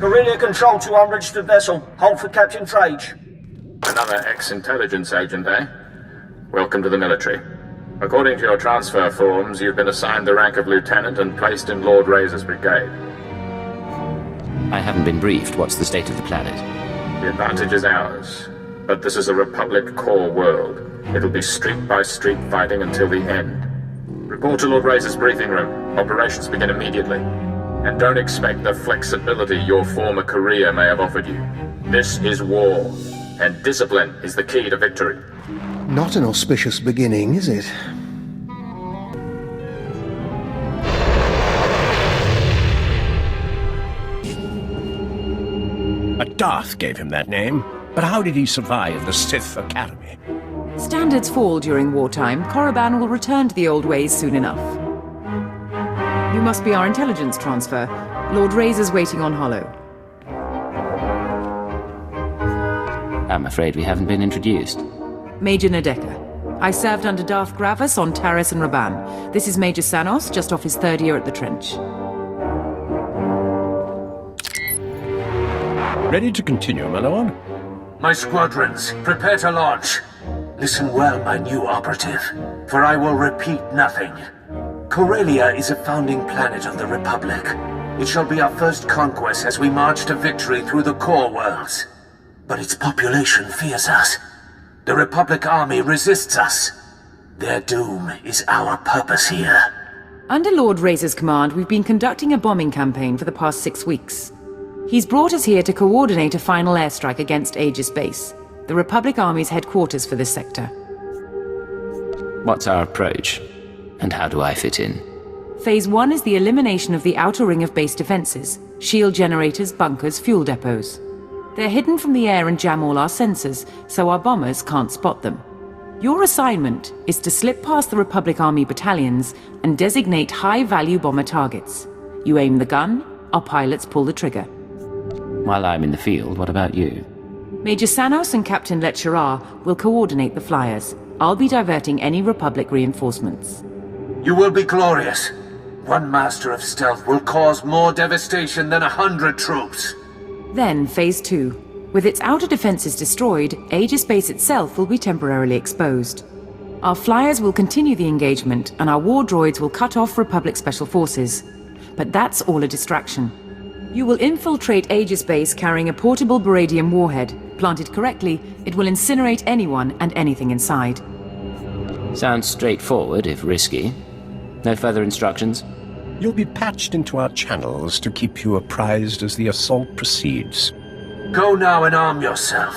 Corellia Control to unregistered vessel. Hold for Captain Trage. Another ex-intelligence agent, eh? Welcome to the military. According to your transfer forms, you've been assigned the rank of lieutenant and placed in Lord Razor's brigade. I haven't been briefed. What's the state of the planet? The advantage is ours. But this is a Republic core world. It'll be street-by-street fighting until the end. Report to Lord Razor's briefing room. Operations begin immediately. And don't expect the flexibility your former career may have offered you. This is war, and discipline is the key to victory. Not an auspicious beginning, is it? A Darth gave him that name, but how did he survive the Sith Academy? Standards fall during wartime. Korriban will return to the old ways soon enough. You must be our intelligence transfer. Lord Razor's waiting on Hollow. I'm afraid we haven't been introduced. Major Nadeka. I served under Darth Gravis on Taris and Raban. This is Major Sanos, just off his 3rd year at the trench. Ready to continue, my lord? My squadrons, prepare to launch. Listen well, my new operative, for I will repeat nothing. Corellia is a founding planet of the Republic. It shall be our first conquest as we march to victory through the core worlds. But its population fears us. The Republic army resists us. Their doom is our purpose here. Under Lord Razor's command, we've been conducting a bombing campaign for the past 6 weeks. He's brought us here to coordinate a final airstrike against Aegis Base, the Republic Army's headquarters for this sector. What's our approach? And how do I fit in? Phase 1 is the elimination of the outer ring of base defenses, shield generators, bunkers, fuel depots. They're hidden from the air and jam all our sensors, so our bombers can't spot them. Your assignment is to slip past the Republic Army battalions and designate high-value bomber targets. You aim the gun, our pilots pull the trigger. While I'm in the field, what about you? Major Sanos and Captain Letcherar will coordinate the flyers. I'll be diverting any Republic reinforcements. You will be glorious. One master of stealth will cause more devastation than 100 troops. Then, Phase 2. With its outer defenses destroyed, Aegis Base itself will be temporarily exposed. Our flyers will continue the engagement, and our war droids will cut off Republic Special Forces. But that's all a distraction. You will infiltrate Aegis Base carrying a portable Baradium warhead. Planted correctly, it will incinerate anyone and anything inside. Sounds straightforward, if risky. No further instructions? You'll be patched into our channels to keep you apprised as the assault proceeds. Go now and arm yourself.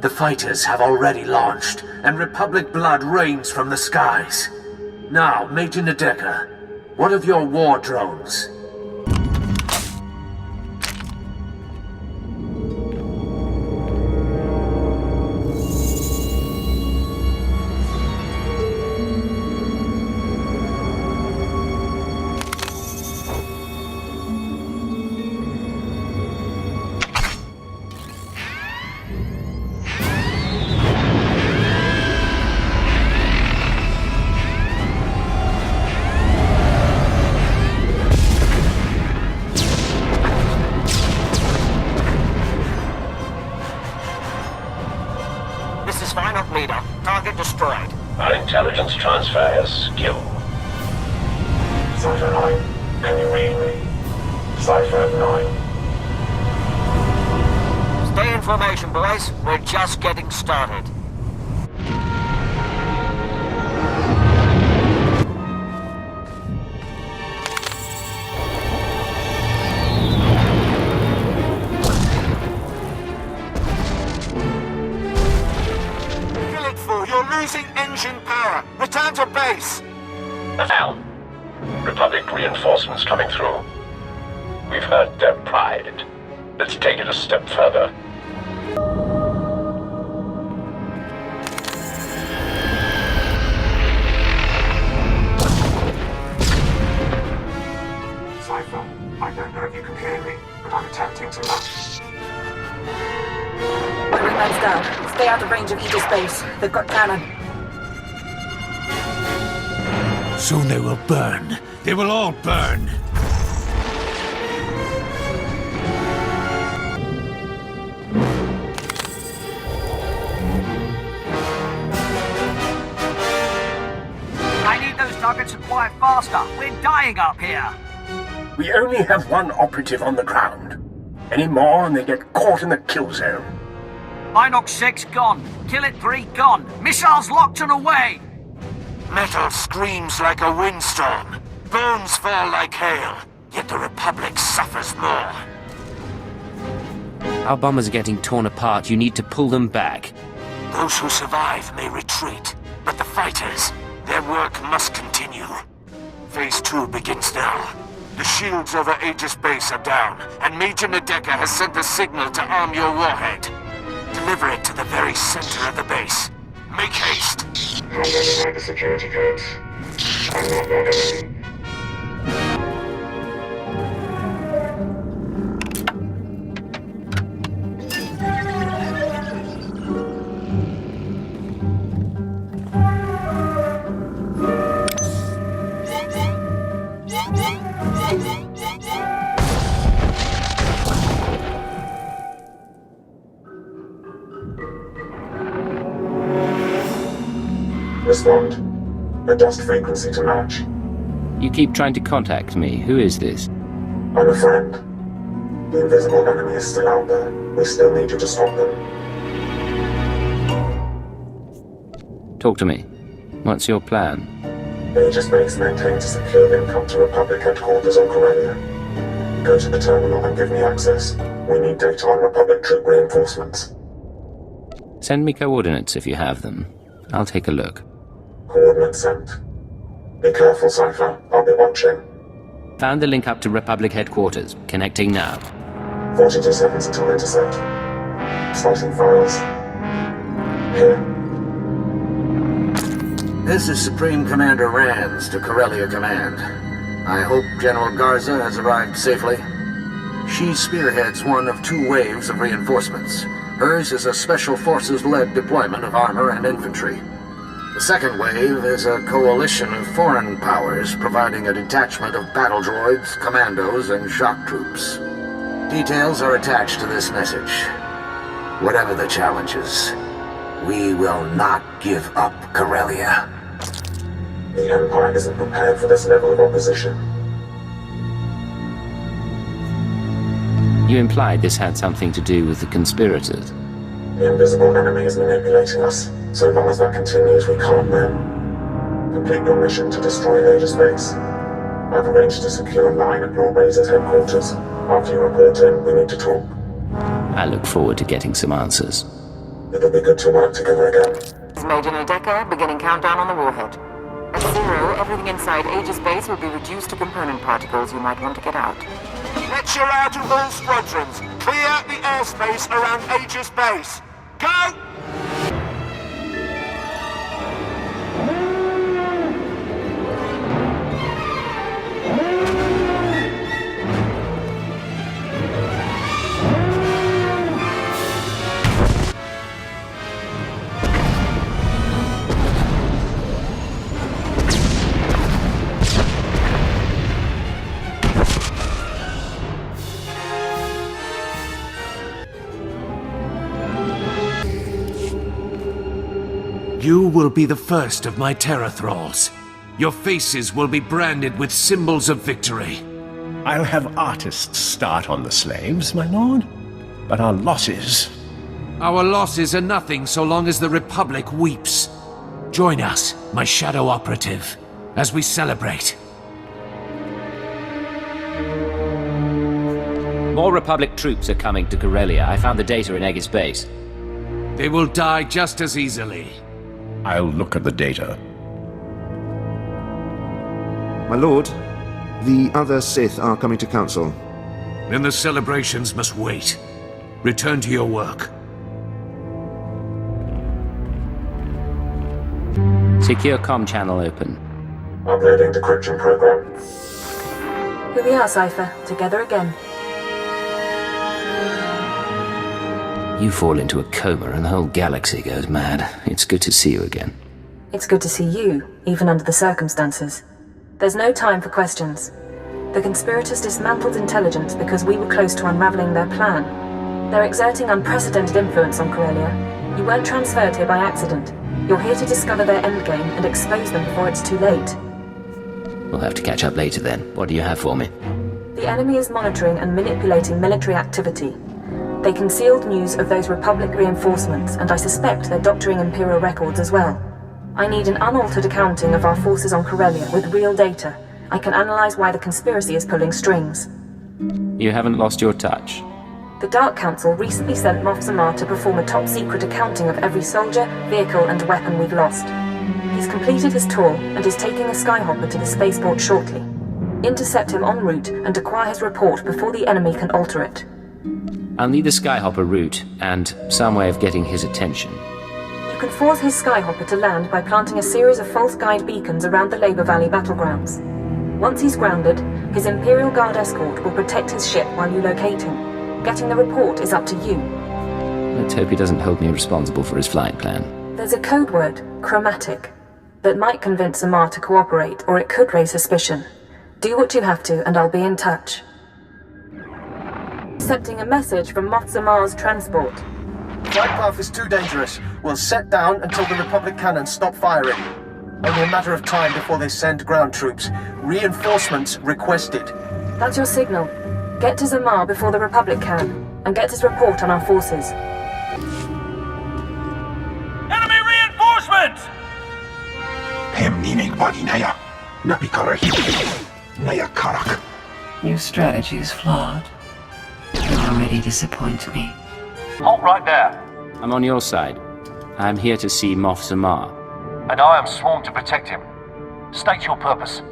The fighters have already launched, and Republic blood rains from the skies. Now, Major Nadeka, what of your war drones? Our intelligence transfer has skill. Cypher 9, can you read me? Cypher 9. Stay in formation, boys. We're just getting started. You're losing engine power. Return to base. Al, Republic reinforcements coming through. We've heard their pride. Let's take it a step further. Cypher, I don't know if you can hear me, but I'm attempting to match. My wingman's down. Stay out of range of Aegis Base. They've got cannon. Soon they will burn. They will all burn. dying up here. We only have one operative on the ground. Any more and they get caught in the kill zone. Minox 6 gone. Kill it 3 gone. Missiles locked and away. Metal screams like a windstorm. Bones fall like hail. Yet the Republic suffers more. Our bombers are getting torn apart. You need to pull them back. Those who survive may retreat, but the fighters, their work must continue. Phase 2 begins now. The shields over Aegis Base are down, and Major Nadeka has sent the signal to arm your warhead. Deliver it to the very center of the base. Make haste. How many the security codes? I'm not your enemy. Respond. Adjust frequency to match. You keep trying to contact me. Who is this? I'm a friend. The invisible enemy is still out there. We still need you to stop them. Talk to me. What's your plan? Aegis Base maintains a secure link up to Republic headquarters on Corellia. Go to the terminal and give me access. We need data on Republic troop reinforcements. Send me coordinates if you have them. I'll take a look. Coordinates sent. Be careful, Cypher. I'll be watching. Found the link up to Republic headquarters. Connecting now. 42 seconds until intercept. Starting files. Here. This is Supreme Commander Rands to Corellia Command. I hope General Garza has arrived safely. She spearheads one of 2 waves of reinforcements. Hers is a Special Forces-led deployment of armor and infantry. The second wave is a coalition of foreign powers providing a detachment of battle droids, commandos, and shock troops. Details are attached to this message. Whatever the challenges, we will not give up Corellia. The Empire isn't prepared for this level of opposition. You implied this had something to do with the conspirators. The invisible enemy is manipulating us. So long as that continues, we can't win. Complete your mission to destroy Aegis Base. I've arranged to secure a line at your base at headquarters. After you report in, we need to talk. I look forward to getting some answers. It'll be good to work together again. Major Nadeka, beginning countdown on the warhead. At 0, everything inside Aegis Base will be reduced to component particles. You might want to get out. Lecture out of all squadrons. Clear the airspace around Aegis Base. Go! You will be the first of my Terror Thralls. Your faces will be branded with symbols of victory. I'll have artists start on the slaves, my lord. But our losses... Our losses are nothing so long as the Republic weeps. Join us, my Shadow Operative, as we celebrate. More Republic troops are coming to Corellia. I found the data in Aegis Base. They will die just as easily. I'll look at the data. My lord, the other Sith are coming to council. Then the celebrations must wait. Return to your work. Secure comm channel open. Uploading decryption program. Here we are, Cypher. Together again. You fall into a coma and the whole galaxy goes mad. It's good to see you again. It's good to see you, even under the circumstances. There's no time for questions. The conspirators dismantled intelligence because we were close to unraveling their plan. They're exerting unprecedented influence on Corellia. You weren't transferred here by accident. You're here to discover their endgame and expose them before it's too late. We'll have to catch up later then. What do you have for me? The enemy is monitoring and manipulating military activity. They concealed news of those Republic reinforcements, and I suspect they're doctoring Imperial records as well. I need an unaltered accounting of our forces on Corellia with real data. I can analyze why the conspiracy is pulling strings. You haven't lost your touch. The Dark Council recently sent Moff Zamar to perform a top-secret accounting of every soldier, vehicle, and weapon we've lost. He's completed his tour and is taking a skyhopper to the spaceport shortly. Intercept him en route and acquire his report before the enemy can alter it. I'll need the skyhopper route and some way of getting his attention. You can force his skyhopper to land by planting a series of false guide beacons around the Labor Valley battlegrounds. Once he's grounded, his Imperial Guard escort will protect his ship while you locate him. Getting the report is up to you. Let's hope he doesn't hold me responsible for his flight plan. There's a code word, chromatic, that might convince Zamar to cooperate, or it could raise suspicion. Do what you have to, and I'll be in touch. Accepting a message from Moff Zamar's transport. Flight path is too dangerous. We'll set down until the Republic cannons stop firing. Only a matter of time before they send ground troops. Reinforcements requested. That's your signal. Get to Zamar before the Republic can, and get his report on our forces. Enemy reinforcements! Your strategy is flawed. You already disappoint me. Halt right there. I'm on your side. I'm here to see Moff Zamar. And I am sworn to protect him. State your purpose.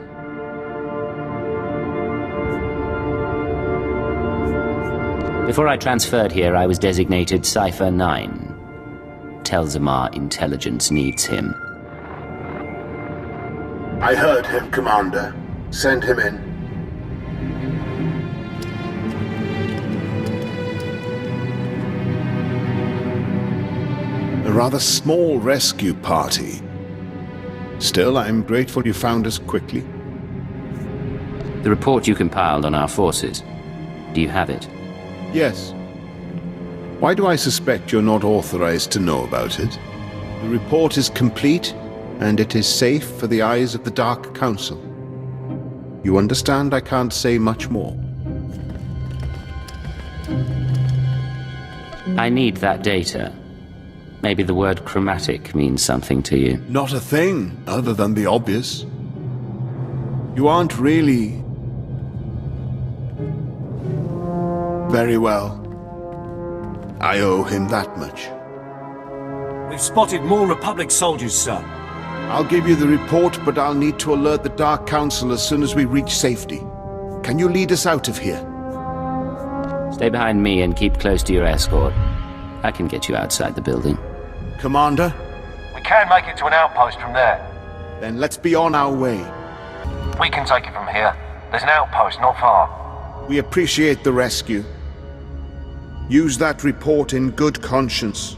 Before I transferred here, I was designated Cipher 9. Tell Zamar intelligence needs him. I heard him, Commander. Send him in. A rather small rescue party. Still, I'm grateful you found us quickly. The report you compiled on our forces. Do you have it? Yes. Why do I suspect you're not authorized to know about it? The report is complete, and it is safe for the eyes of the Dark Council. You understand I can't say much more. I need that data. Maybe the word chromatic means something to you. Not a thing, other than the obvious. You aren't really... very well. I owe him that much. We've spotted more Republic soldiers, sir. I'll give you the report, but I'll need to alert the Dark Council as soon as we reach safety. Can you lead us out of here? Stay behind me and keep close to your escort. I can get you outside the building. Commander? We can make it to an outpost from there. Then let's be on our way. We can take it from here. There's an outpost not far. We appreciate the rescue. Use that report in good conscience.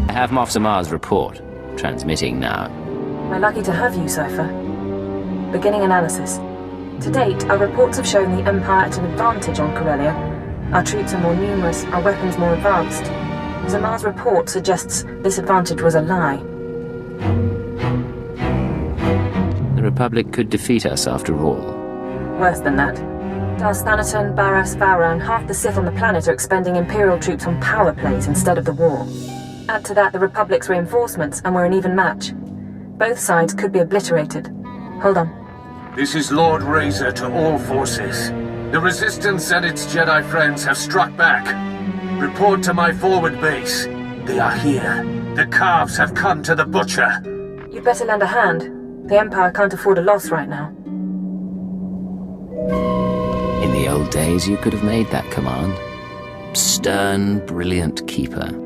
I have Moff Zamar's report. Transmitting now. We're lucky to have you, Cypher. Beginning analysis. To date, our reports have shown the Empire at an advantage on Corellia. Our troops are more numerous, our weapons more advanced. Zamar's report suggests this advantage was a lie. The Republic could defeat us after all. Worse than that. Darth Thanaton, Barras, Vowran, half the Sith on the planet are expending Imperial troops on power plays instead of the war. Add to that the Republic's reinforcements, and we're an even match. Both sides could be obliterated. Hold on. This is Lord Razor to all forces. The Resistance and its Jedi friends have struck back. Report to my forward base. They are here. The calves have come to the butcher. You'd better lend a hand. The Empire can't afford a loss right now. In the old days, you could have made that command. Stern, brilliant keeper.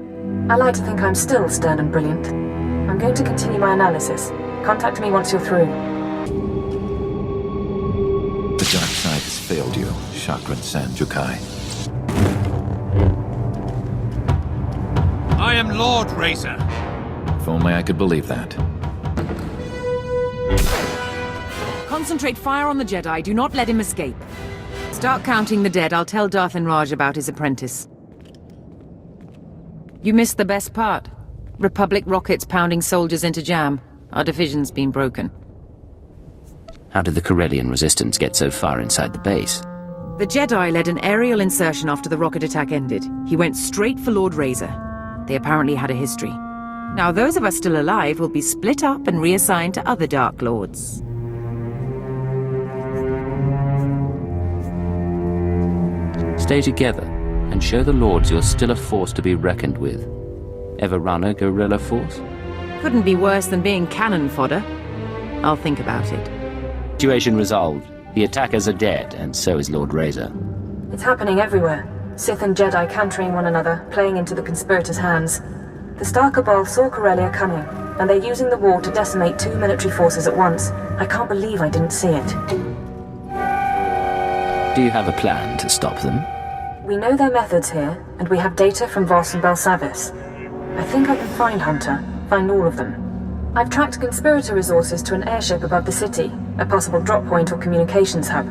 I like to think I'm still stern and brilliant. I'm going to continue my analysis. Contact me once you're through. The dark side has failed you, Chakran Sanjukai. I am Lord Razor. If only I could believe that. Concentrate fire on the Jedi. Do not let him escape. Start counting the dead. I'll tell Darth and Raj about his apprentice. You missed the best part. Republic rockets pounding soldiers into jam. Our division's been broken. How did the Corellian resistance get so far inside the base? The Jedi led an aerial insertion after the rocket attack ended. He went straight for Lord Razor. They apparently had a history. Now those of us still alive will be split up and reassigned to other Dark Lords. Stay together and show the Lords you're still a force to be reckoned with. Ever run a guerrilla force? Couldn't be worse than being cannon fodder. I'll think about it. Situation resolved. The attackers are dead, and so is Lord Razor. It's happening everywhere. Sith and Jedi countering one another, playing into the conspirators' hands. The Star Cabal saw Corellia coming, and they're using the war to decimate 2 military forces at once. I can't believe I didn't see it. Do you have a plan to stop them? We know their methods here, and we have data from Voss and Belsavis. I think I can find Hunter, find all of them. I've tracked conspirator resources to an airship above the city, a possible drop point or communications hub.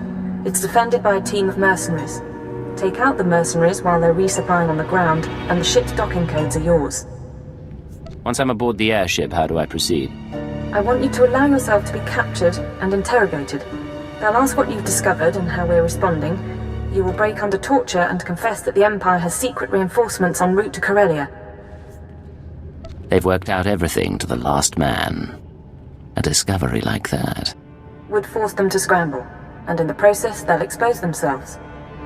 It's defended by a team of mercenaries. Take out the mercenaries while they're resupplying on the ground, and the ship's docking codes are yours. Once I'm aboard the airship, how do I proceed? I want you to allow yourself to be captured and interrogated. They'll ask what you've discovered and how we're responding. You will break under torture and confess that the Empire has secret reinforcements en route to Corellia. They've worked out everything to the last man. A discovery like that would force them to scramble, and in the process they'll expose themselves.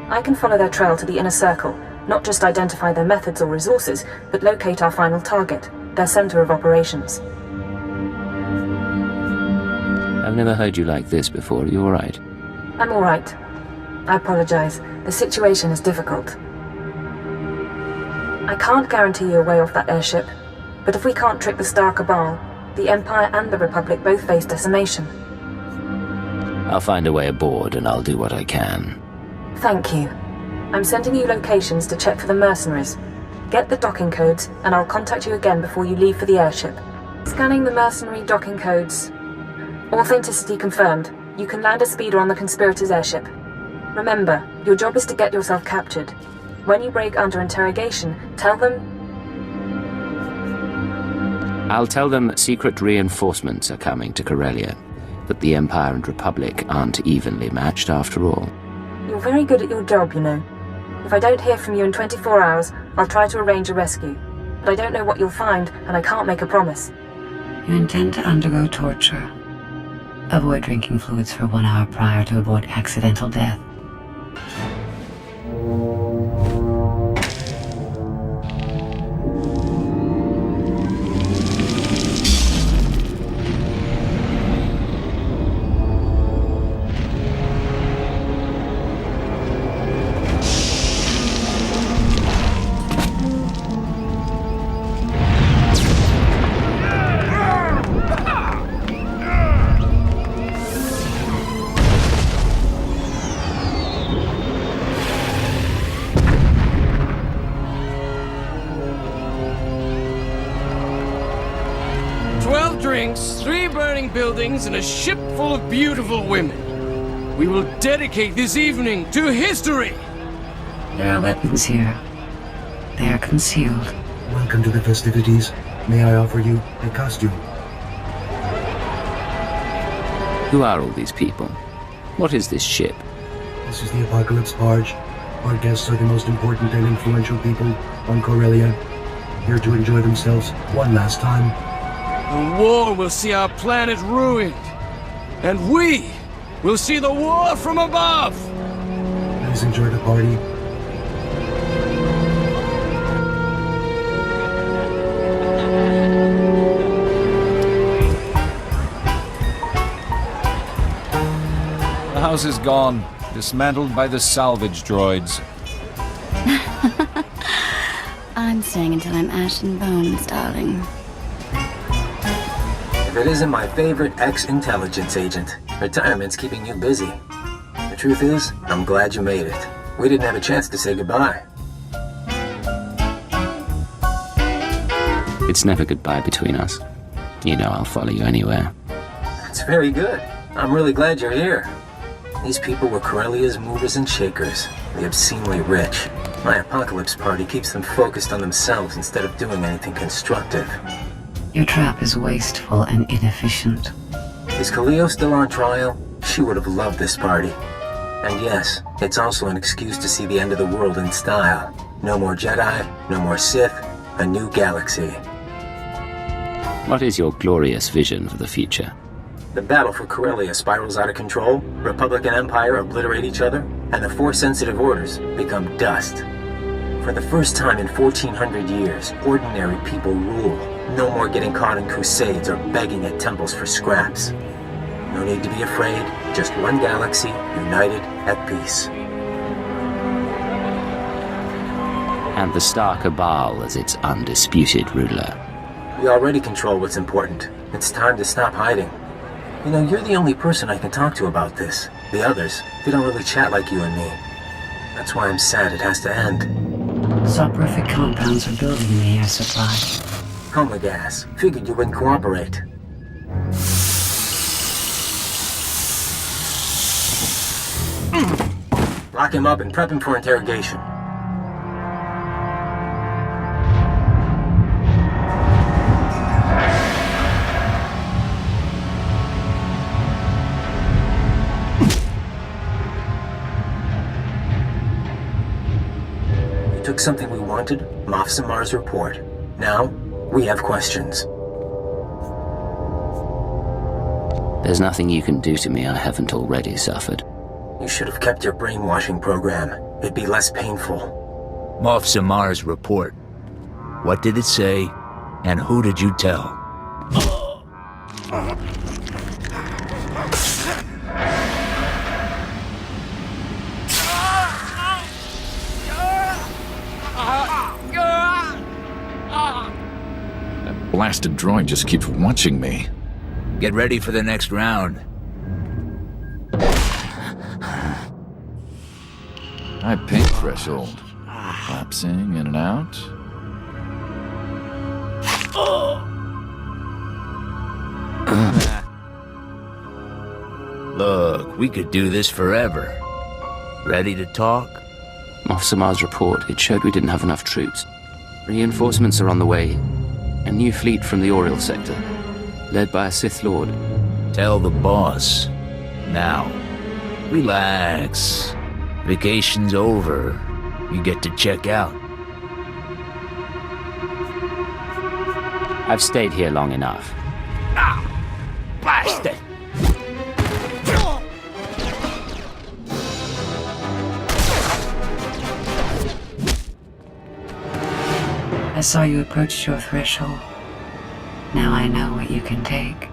I can follow their trail to the inner circle, not just identify their methods or resources, but locate our final target, their center of operations. I've never heard you like this before. Are you alright? I'm alright. I apologize. The situation is difficult. I can't guarantee you a way off that airship, but if we can't trick the Star Cabal, the Empire and the Republic both face decimation. I'll find a way aboard and I'll do what I can. Thank you. I'm sending you locations to check for the mercenaries. Get the docking codes, and I'll contact you again before you leave for the airship. Scanning the mercenary docking codes. Authenticity confirmed. You can land a speeder on the conspirators' airship. Remember, your job is to get yourself captured. When you break under interrogation, tell them... I'll tell them secret reinforcements are coming to Corellia. That the Empire and Republic aren't evenly matched after all. You're very good at your job, you know. If I don't hear from you in 24 hours, I'll try to arrange a rescue. But I don't know what you'll find, and I can't make a promise. You intend to undergo torture. Avoid drinking fluids for 1 hour prior to avoid accidental death. And a ship full of beautiful women. We will dedicate this evening to history. There are weapons here. They are concealed. Welcome to the festivities. May I offer you a costume? Who are all these people? What is this ship? This is the Apocalypse Barge. Our guests are the most important and influential people on Corellia, here to enjoy themselves one last time. The war will see our planet ruined, and we will see the war from above! Please enjoy the party. The house is gone, dismantled by the salvage droids. I'm staying until I'm ash and bones, darling. If it isn't my favorite ex-intelligence agent, retirement's keeping you busy. The truth is, I'm glad you made it. We didn't have a chance to say goodbye. It's never goodbye between us. You know I'll follow you anywhere. That's very good. I'm really glad you're here. These people were Corellia's movers and shakers, the obscenely rich. My apocalypse party keeps them focused on themselves instead of doing anything constructive. Your trap is wasteful and inefficient. Is Khalil still on trial? She would have loved this party. And yes, it's also an excuse to see the end of the world in style. No more Jedi, no more Sith, a new galaxy. What is your glorious vision for the future? The battle for Corellia spirals out of control, Republic and Empire obliterate each other, and the Force-sensitive orders become dust. For the first time in 1400 years, ordinary people rule. No more getting caught in crusades or begging at temples for scraps. No need to be afraid, just one galaxy, united, at peace. And the Star Cabal as its undisputed ruler. We already control what's important. It's time to stop hiding. You know, you're the only person I can talk to about this. The others, they don't really chat like you and me. That's why I'm sad it has to end. Soporific compounds are building in the air supply. Coma gas. Figured you wouldn't cooperate. Lock him up and prep him for interrogation. You took something we wanted, Moff Samar's report. Now, we have questions. There's nothing you can do to me I haven't already suffered. You should have kept your brainwashing program. It'd be less painful. Moff Samar's report. What did it say, and who did you tell? That blasted droid just keeps watching me. Get ready for the next round. High pain threshold. Lapsing in and out. Look, we could do this forever. Ready to talk? Moff Samar's report, it showed we didn't have enough troops. Reinforcements are on the way. A new fleet from the Oriel sector, led by a Sith Lord. Tell the boss. Now, relax. Vacation's over. You get to check out. I've stayed here long enough. Blast it! I saw you approach your threshold. Now I know what you can take.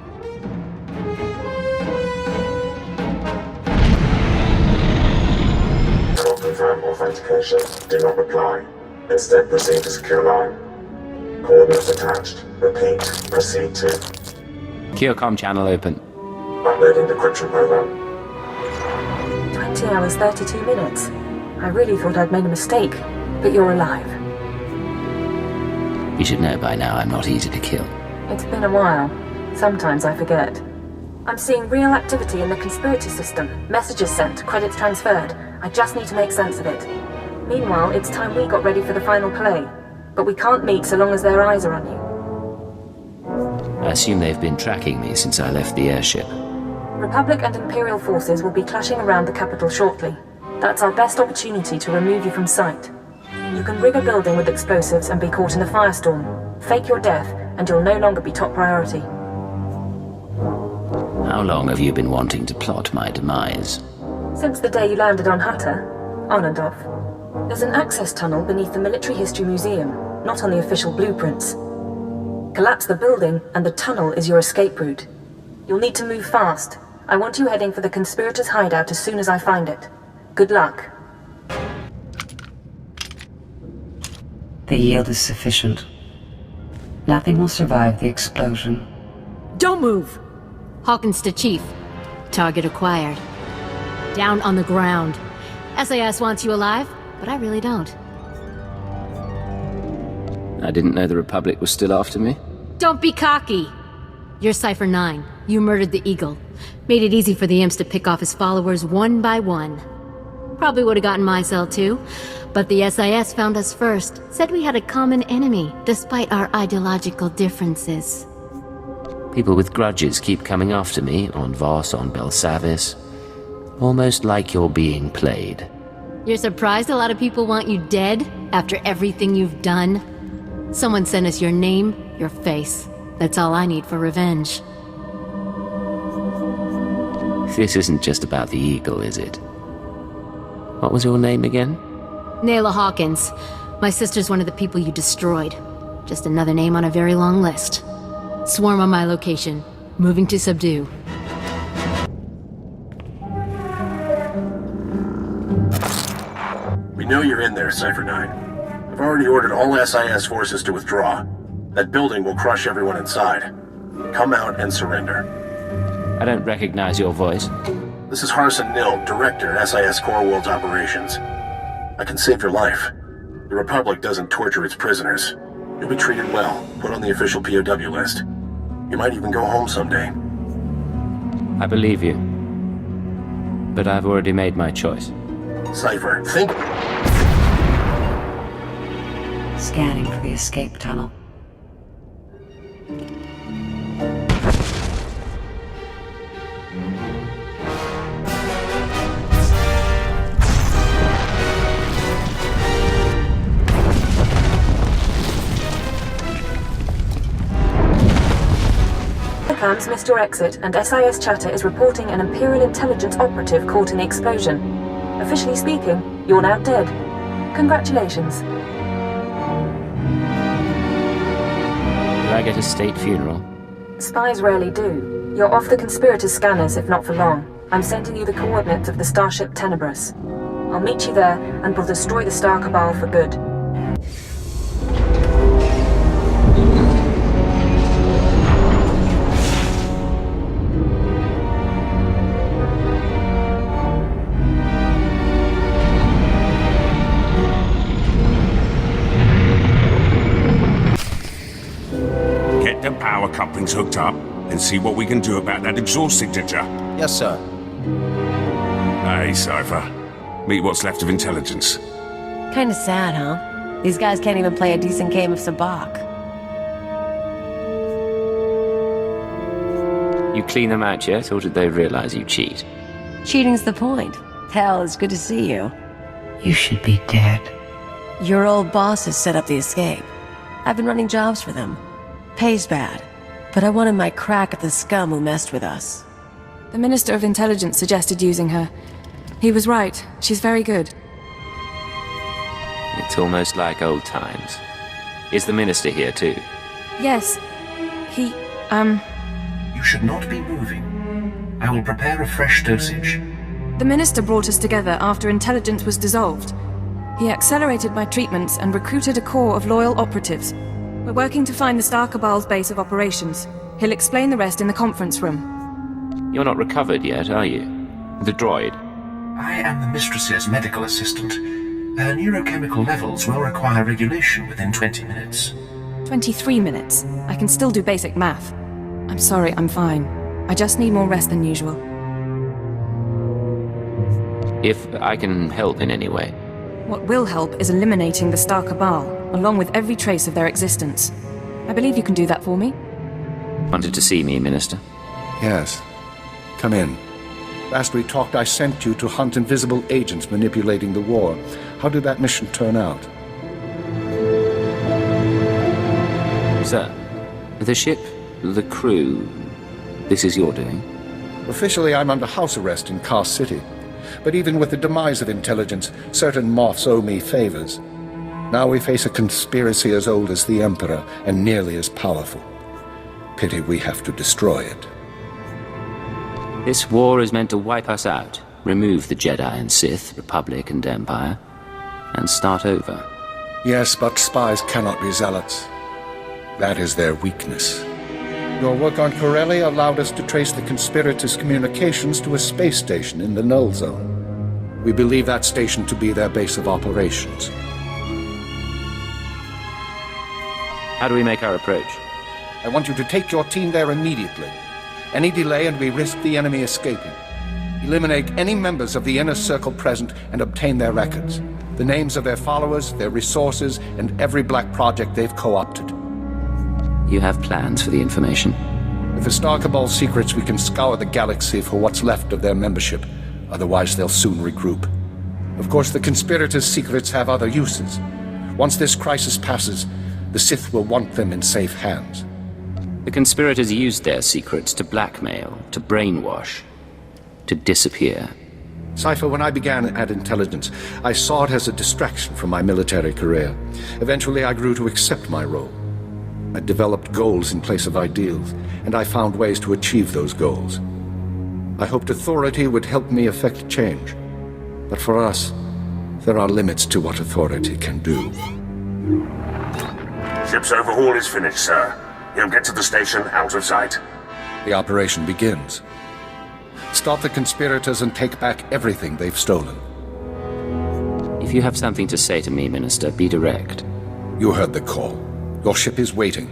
Confirm authentication. Do not reply. Instead, proceed to secure line. Coordinates attached. Repeat. Proceed to... Curcom channel open. Uploading decryption program. 20 hours, 32 minutes. I really thought I'd made a mistake, but you're alive. You should know by now I'm not easy to kill. It's been a while. Sometimes I forget. I'm seeing real activity in the conspirator system. Messages sent, credits transferred. I just need to make sense of it. Meanwhile, it's time we got ready for the final play. But we can't meet so long as their eyes are on you. I assume they've been tracking me since I left the airship. Republic and Imperial forces will be clashing around the capital shortly. That's our best opportunity to remove you from sight. You can rig a building with explosives and be caught in a firestorm. Fake your death, and you'll no longer be top priority. How long have you been wanting to plot my demise? Since the day you landed on Hatta, on and off. There's an access tunnel beneath the Military History Museum, not on the official blueprints. Collapse the building, and the tunnel is your escape route. You'll need to move fast. I want you heading for the conspirators' hideout as soon as I find it. Good luck. The yield is sufficient. Nothing will survive the explosion. Don't move! Hawkins to Chief. Target acquired. Down on the ground. SAS wants you alive, but I really don't. I didn't know the Republic was still after me. Don't be cocky! You're Cypher 9. You murdered the Eagle. Made it easy for the imps to pick off his followers one by one. Probably would have gotten my cell too, but the SIS found us first. Said we had a common enemy, despite our ideological differences. People with grudges keep coming after me, on Voss, on Belsavis. Almost like you're being played. You're surprised a lot of people want you dead after everything you've done? Someone sent us your name, your face. That's all I need for revenge. This isn't just about the Eagle, is it? What was your name again? Nayla Hawkins. My sister's one of the people you destroyed. Just another name on a very long list. Swarm on my location. Moving to subdue. We know you're in there, Cypher 9. I've already ordered all SIS forces to withdraw. That building will crush everyone inside. Come out and surrender. I don't recognize your voice. This is Harson Nill, Director, SIS Core Worlds Operations. I can save your life. The Republic doesn't torture its prisoners. You'll be treated well, put on the official POW list. You might even go home someday. I believe you. But I've already made my choice. Cypher, think... Scanning for the escape tunnel. Cams missed your exit, and SIS chatter is reporting an Imperial intelligence operative caught in the explosion. Officially speaking, you're now dead. Congratulations. Do I get a state funeral? Spies rarely do. You're off the conspirators' scanners, if not for long. I'm sending you the coordinates of the starship Tenebrous. I'll meet you there, and we'll destroy the Star Cabal for good. Get the power couplings hooked up and see what we can do about that exhaust signature. Yes, sir. Hey, Cypher. Meet what's left of intelligence. Kinda sad, huh? These guys can't even play a decent game of Sabacc. You clean them out yet, or did they realize you cheat? Cheating's the point. Hell, it's good to see you. You should be dead. Your old boss has set up the escape. I've been running jobs for them. Pays bad. But I wanted my crack at the scum who messed with us. The Minister of Intelligence suggested using her. He was right. She's very good. It's almost like old times. Is the Minister here too? Yes. He, You should not be moving. I will prepare a fresh dosage. The Minister brought us together after intelligence was dissolved. He accelerated my treatments and recruited a corps of loyal operatives. We're working to find the Star Cabal's base of operations. He'll explain the rest in the conference room. You're not recovered yet, are you? The droid? I am the Mistress's medical assistant. Her neurochemical levels will require regulation within 20 minutes. 23 minutes. I can still do basic math. I'm sorry, I'm fine. I just need more rest than usual. If I can help in any way. What will help is eliminating the Star Cabal, along with every trace of their existence. I believe you can do that for me. Wanted to see me, Minister? Yes. Come in. Last we talked, I sent you to hunt invisible agents manipulating the war. How did that mission turn out? Sir, the ship, the crew, this is your doing? Officially, I'm under house arrest in Car City. But even with the demise of intelligence, certain moths owe me favors. Now we face a conspiracy as old as the Emperor and nearly as powerful. Pity we have to destroy it. This war is meant to wipe us out, remove the Jedi and Sith, Republic and Empire, and start over. Yes, but spies cannot be zealots. That is their weakness. Your work on Corellia allowed us to trace the conspirators' communications to a space station in the Null Zone. We believe that station to be their base of operations. How do we make our approach? I want you to take your team there immediately. Any delay and we risk the enemy escaping. Eliminate any members of the inner circle present and obtain their records. The names of their followers, their resources, and every black project they've co-opted. You have plans for the information? With the Star Cabal's secrets, we can scour the galaxy for what's left of their membership. Otherwise, they'll soon regroup. Of course, the conspirators' secrets have other uses. Once this crisis passes, the Sith will want them in safe hands. The conspirators used their secrets to blackmail, to brainwash, to disappear. Cypher, when I began at Intelligence, I saw it as a distraction from my military career. Eventually, I grew to accept my role. I developed goals in place of ideals, and I found ways to achieve those goals. I hoped authority would help me effect change. But for us, there are limits to what authority can do. Ship's overhaul is finished, sir. He'll get to the station out of sight. The operation begins. Stop the conspirators and take back everything they've stolen. If you have something to say to me, Minister, be direct. You heard the call. Your ship is waiting.